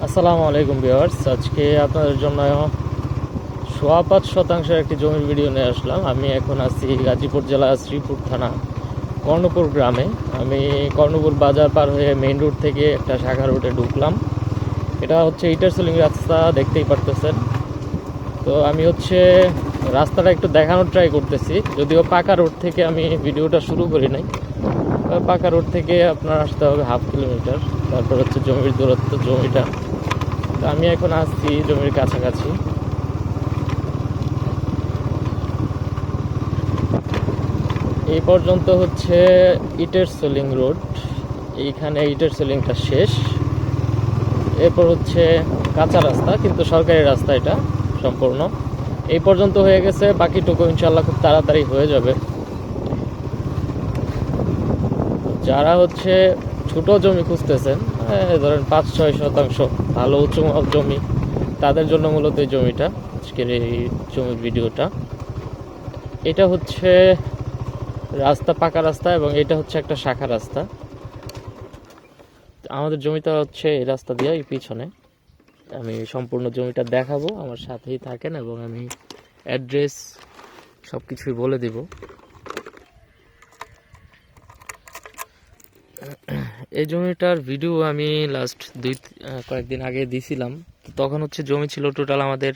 আসসালামু আলাইকুম ভিউয়ার্স, আজকে আপনাদের জন্য ৫.৫% একটি জমির ভিডিও নিয়ে আসলাম। আমি এখন আছি গাজীপুর জেলা শ্রীপুর থানা কর্ণপুর গ্রামে। আমি কর্ণপুর বাজার পার হয়ে মেইন রোড থেকে একটা শাখা রোডে ঢুকলাম। এটা হচ্ছে ইটার সোলিং রাস্তা, দেখতেই পারতেছেন। তো আমি রাস্তাটা একটু দেখানোর ট্রাই করতেছি, যদিও পাকা রোড থেকে আমি ভিডিওটা শুরু করি নাই। পাকা রোড থেকে আপনার আসতে হবে 1/2 কিলোমিটার, তারপর হচ্ছে জমির দূরত্ব জমিটা। তো আমি এখন আসছি জমির কাছাকাছি। এই পর্যন্ত হচ্ছে ইটের সোলিং রোড, এইখানে ইটের সোলিংটা শেষ। এরপর হচ্ছে কাঁচা রাস্তা, কিন্তু সরকারি রাস্তা এটা সম্পূর্ণ। এই পর্যন্ত হয়ে গেছে, বাকিটুকু ইনশাল্লাহ খুব তাড়াতাড়ি হয়ে যাবে। যারা ছোট জমি খুঁজতেছেন, ধরেন 5-6 শতাংশ ভালো উঁচু জমি, তাদের জন্য মূলত এই জমিটা, আজকের এই জমির ভিডিওটা। এটা হচ্ছে রাস্তা, পাকা রাস্তা, এবং এটা হচ্ছে একটা শাখা রাস্তা। আমাদের জমিটা হচ্ছে এই রাস্তা দিয়ে, এই পিছনে। আমি সম্পূর্ণ জমিটা দেখাবো, আমার সাথেই থাকেন, এবং আমি অ্যাড্রেস সব কিছুই বলে দিব। এই জমিটার ভিডিও আমি লাস্ট কয়েকদিন আগে দিছিলাম। তো তখন জমি ছিল টোটাল আমাদের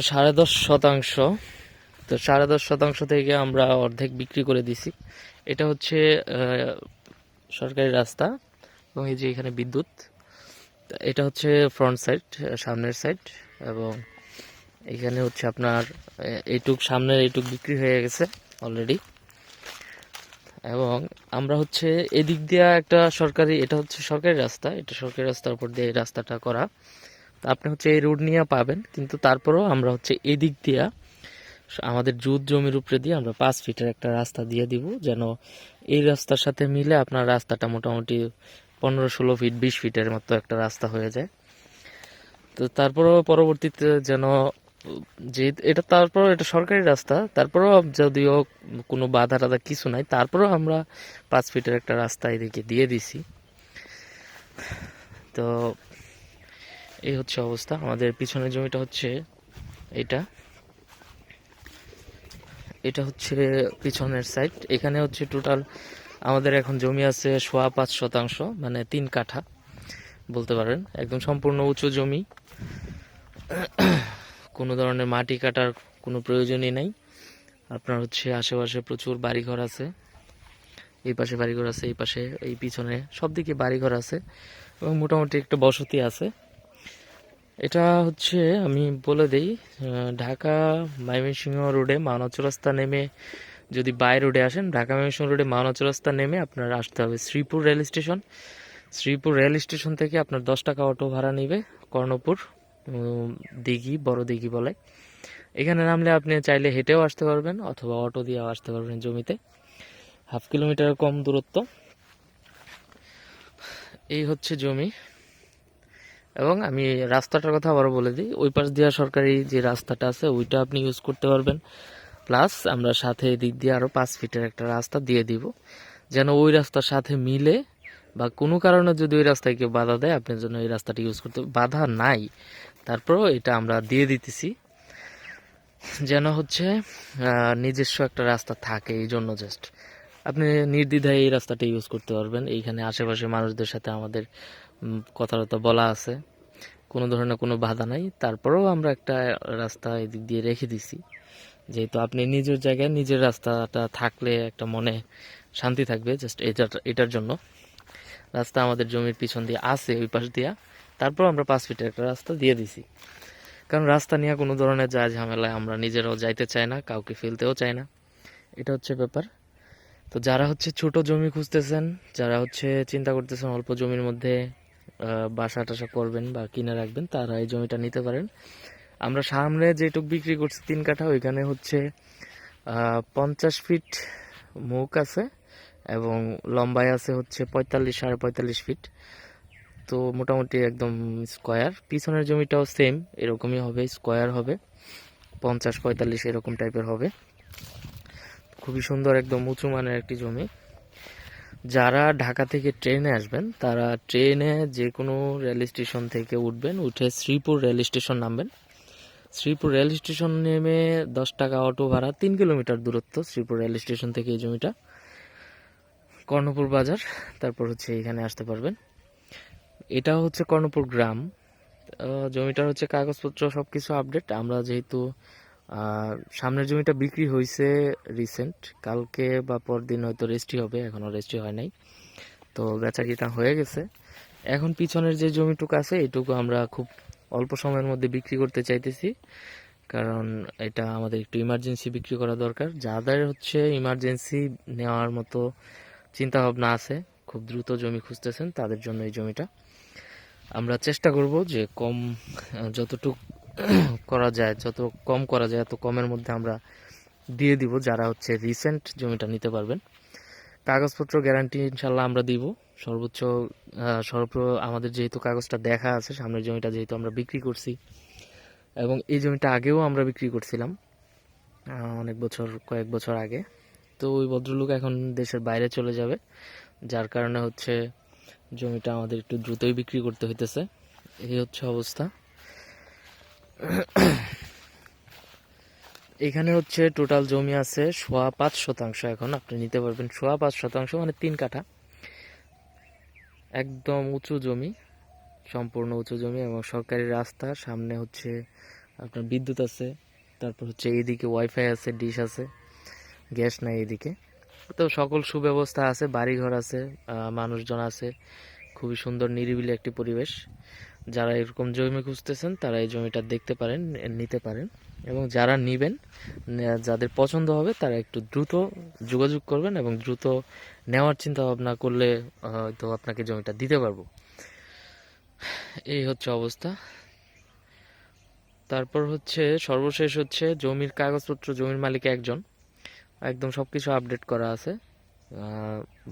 10.5 শতাংশ। তো 10.5 শতাংশ থেকে আমরা অর্ধেক বিক্রি করে দিছি। এটা হচ্ছে সরকারি রাস্তা, এবং এই যে এখানে বিদ্যুৎ। এটা হচ্ছে ফ্রন্ট সাইড, সামনের সাইড, এবং এখানে আপনার সামনের এইটুক বিক্রি হয়ে গেছে অলরেডি। এবং আমরা এদিক দিয়ে একটা এটা সরকারি রাস্তা, এটা সরকারি রাস্তার উপর দিয়ে এই রাস্তাটা করা। তো আপনি এই রোড নিয়ে পাবেন, কিন্তু তারপরেও আমরা এদিক দিয়ে আমাদের জুত জমির উপরে দিয়ে আমরা 5 ফিটের একটা রাস্তা দিয়ে দিব, যেন এই রাস্তার সাথে মিলে আপনার রাস্তাটা মোটামুটি 15-16 ফিট 20 ফিটের মতো একটা রাস্তা হয়ে যায়। তো তারপরেও পরবর্তীতে যেন এটা সরকারি রাস্তা, তারপরেও যদিও কোনো বাধা টাধা কিছু নাই, তারপরেও আমরা 5 ফিটের একটা রাস্তা এদিকে দিয়ে দিছি। তো এই হচ্ছে অবস্থা। আমাদের পিছনের জমিটা এটা এটা হচ্ছে পিছনের সাইড। এখানে টোটাল আমাদের এখন জমি আছে ৫.৫ শতাংশ, মানে 3 কাঠা বলতে পারেন। একদম সম্পূর্ণ উঁচু জমি, কোনো ধরনের মাটি কাটার কোনো প্রয়োজনই নাই। আপনার আশেপাশে প্রচুর বাড়িঘর আছে, এই পাশে বাড়িঘর আছে, এই পাশে, এই পিছনে, সব দিকে বাড়িঘর আছে, এবং মোটামুটি একটা বসতি আছে। এটা আমি বলে দেই, ঢাকা ময়মনসিংহ রোডে মাওনা চৌরাস্তা নেমে যদি বাই রোডে আসেন, ঢাকা ময়মনসিংহ রোডে মাওনা চৌরাস্তা নেমে আপনার আসতে হবে Sripur rail station. Sripur rail station থেকে আপনার 10 টাকা অটো ভাড়া নেবে কর্ণপুর দিঘি, বড় দিঘি বলে। এখানে নামলে আপনি চাইলে হেঁটেও আসতে পারবেন, অথবা অটো দিয়েও আসতে পারবেন জমিতে। 1/2 কিলোমিটার কম দূরত্ব। এই হচ্ছে জমি। এবং আমি রাস্তাটার কথা আবার বলে দিই, ওই পাশ দিয়ে সরকারি যে রাস্তাটা আছে ওইটা আপনি ইউজ করতে পারবেন। প্লাস আমরা সাথে এদিক দিয়ে আরও 5 ফিটের একটা রাস্তা দিয়ে দিব, যেন ওই রাস্তার সাথে মিলে, বা কোনো কারণে যদি ওই রাস্তায় কেউ বাধা দেয়, আপনার জন্য এই রাস্তাটি ইউজ করতে, বাধা নাই তারপরেও এটা আমরা দিয়ে দিতেছি, যেন নিজস্ব একটা রাস্তা থাকে। এই জন্য জাস্ট আপনি নির্দ্বিধায় এই রাস্তাটা ইউজ করতে পারবেন। এইখানে আশেপাশে মানুষদের সাথে আমাদের কথাবার্তা বলা আছে, কোনো ধরনের কোনো বাধা নাই। তারপরেও আমরা একটা রাস্তা এদিক দিয়ে রেখে দিছি, যেহেতু আপনি নিজের জায়গায় নিজের রাস্তাটা থাকলে একটা মনে শান্তি থাকবে। জাস্ট এটার জন্য রাস্তা আমাদের জমির পিছন দিয়ে আছে, ওই পাশ দিয়া। তারপর আমরা 5 ফিটের একটা রাস্তা দিয়ে দিছি, কারণ রাস্তা নিয়ে কোনো ধরনের ঝামেলায় আমরা নিজেরাও যাইতে চাই না, কাউকে ফেলতেও চাই না। এটা হচ্ছে ব্যাপার। তো যারা ছোট জমি খুঁজতেছেন, যারা চিন্তা করতেছেন অল্প জমির মধ্যে বাসা টাসা করবেন বা কিনে রাখবেন, তারা এই জমিটা নিতে পারেন। আমরা সামনে যেটুক বিক্রি করছি 3 কাঠা, ওইখানে 50 ফিট মুখ আছে, এবং লম্বায় আছে 45-45.5 ফিট। তো মোটামুটি একদম স্কোয়ার। পিছনের জমিটাও সেম এরকমই হবে, স্কোয়ার হবে, 50-45 এরকম টাইপের হবে। খুবই সুন্দর, একদম উঁচু মানের একটি জমি। যারা ঢাকা থেকে ট্রেনে আসবেন তারা ট্রেনে যে কোনো রেল স্টেশন থেকে উঠবেন, উঠে শ্রীপুর রেল স্টেশন নামবেন। শ্রীপুর রেল স্টেশন নেমে 10 টাকা অটো ভাড়া, 3 কিলোমিটার দূরত্ব শ্রীপুর রেল স্টেশন থেকে এই জমিটা, কর্ণপুর বাজার। তারপর হচ্ছে এখানে আসতে পারবেন। এটা হচ্ছে কর্ণপুর গ্রাম। জমিটার হচ্ছে কাগজপত্র সব কিছু আপডেট। আমরা যেহেতু সামনের জমিটা বিক্রি হয়েছে রিসেন্ট, কালকে বা পরদিন হয়তো রেজিস্ট্রি হবে, এখনও রেজিস্ট্রি হয় নাই, তো বেচা কিনা হয়ে গেছে। এখন পিছনের যে জমিটুকু আছে এইটুকু আমরা খুব অল্প সময়ের মধ্যে বিক্রি করতে চাইতেছি, কারণ এটা আমাদের একটু ইমার্জেন্সি বিক্রি করা দরকার। যাদের হচ্ছে ইমার্জেন্সি নেওয়ার মতো চিন্তা ভাবনা আছে, খুব দ্রুত জমি খুঁজতেছেন, তাদের জন্য এই জমিটা আমরা চেষ্টা করব যে কম যতটুকু করা যায়, যত কম করা যায় এত কমের মধ্যে আমরা দিয়ে দিব, যারা হচ্ছে রিসেন্ট জমিটা নিতে পারবেন। কাগজপত্র গ্যারান্টি ইনশাল্লাহ আমরা দিব সর্বোচ্চ। আমাদের যেহেতু কাগজটা দেখা আছে, সামনের জমিটা যেহেতু আমরা বিক্রি করছি, এবং এই জমিটা আগেও আমরা বিক্রি করছিলাম অনেক বছর, কয়েক বছর আগে। তো ওই ভদ্রলোক এখন দেশের বাইরে চলে যাবে, যার কারণে হচ্ছে জমিটা আমাদের একটু দ্রুতই বিক্রি করতে হইতেছে। এই হচ্ছে অবস্থা। এখানে হচ্ছে টোটাল জমি আছে 5.25%। এখন আপনি নিতে পারবেন 5.25%, মানে 3 কাঠা। একদম উঁচু জমি, সম্পূর্ণ উঁচু জমি, এবং সরকারি রাস্তা, সামনে হচ্ছে আপনার বিদ্যুৎ আছে। তারপর হচ্ছে এইদিকে ওয়াইফাই আছে, ডিশ আছে, গ্যাস নাই এদিকে। তো সকল সুব্যবস্থা আছে, বাড়িঘর আছে, মানুষজন আছে, খুবই সুন্দর নিরিবিলি একটি পরিবেশ। যারা এরকম জমি খুঁজতেছেন তারা এই জমিটা দেখতে পারেন, নিতে পারেন। এবং যারা নেবেন, যাদের পছন্দ হবে তারা একটু দ্রুত যোগাযোগ করবেন, এবং দ্রুত নেওয়ার চিন্তা ভাবনা করলে হয়তো আপনাকে জমিটা দিতে পারবো। এই হচ্ছে অবস্থা। তারপর হচ্ছে সর্বশেষ হচ্ছে জমির কাগজপত্র, জমির মালিক একজন, একদম সব কিছু আপডেট করা আছে।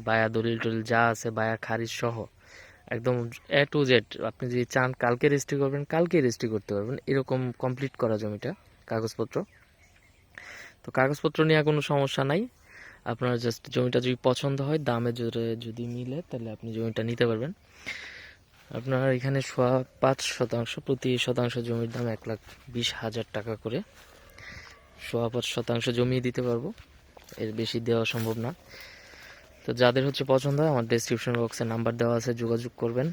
বায়া দলিল টলিল যা আছে, বায়া খারিজ সহ একদম A to Z। আপনি যদি চান কালকে রেজিস্ট্রি করবেন, কালকে রেজিস্ট্রি করতে পারবেন, এরকম কমপ্লিট করা জমিটা কাগজপত্র। তো কাগজপত্র নিয়ে কোনো সমস্যা নাই। আপনার জাস্ট জমিটা যদি পছন্দ হয়, দামে যদি মিলে, তাহলে আপনি জমিটা নিতে পারবেন। আপনার এখানে 5.25%, প্রতি শতাংশ জমির দাম 1,20,000 টাকা করে। 5.25% জমি দিতে পারবো, এর বেশি দেওয়া সম্ভব না। তো যাদের হচ্ছে পছন্দ হয়, আমার ডেসক্রিপশন বক্সে নাম্বার দেওয়া আছে, যোগাযোগ করবেন।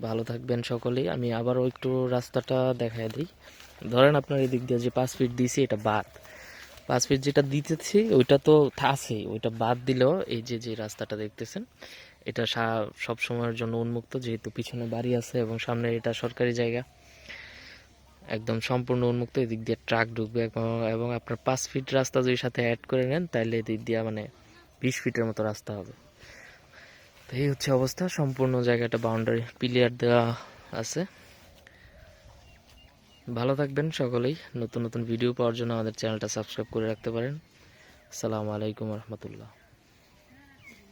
ভালো থাকবেন সকলেই। আমি আবারও একটু রাস্তাটা দেখায় দিই। ধরেন আপনার এদিক দিয়ে যে 5 ফিট দিয়েছি, এটা বাদ। 5 ফিট যেটা দিতেছি ওইটা তো আছেই, ওইটা বাদ দিলেও এই যে যে রাস্তাটা দেখতেছেন, এটা সব সময়ের জন্য উন্মুক্ত, যেহেতু পিছনে বাড়ি আছে এবং সামনে এটা সরকারি জায়গা, একদম সম্পূর্ণ উন্মুক্ত। এদিক দিয়ে ট্রাক ঢুকবে, এবং আপনার 5 ফিট রাস্তা যদি সাথে অ্যাড করে নেন, তাহলে এদিক দিয়ে মানে 20 ফিটের মতো রাস্তা হবে। তো এই হচ্ছে অবস্থা, সম্পূর্ণ জায়গাটা বাউন্ডারি ক্লিয়ার দেওয়া আছে। ভালো থাকবেন সকলেই। নতুন নতুন ভিডিও পাওয়ার জন্য আমাদের চ্যানেলটা সাবস্ক্রাইব করে রাখতে পারেন। আসসালামু আলাইকুম রহমতুল্লাহ।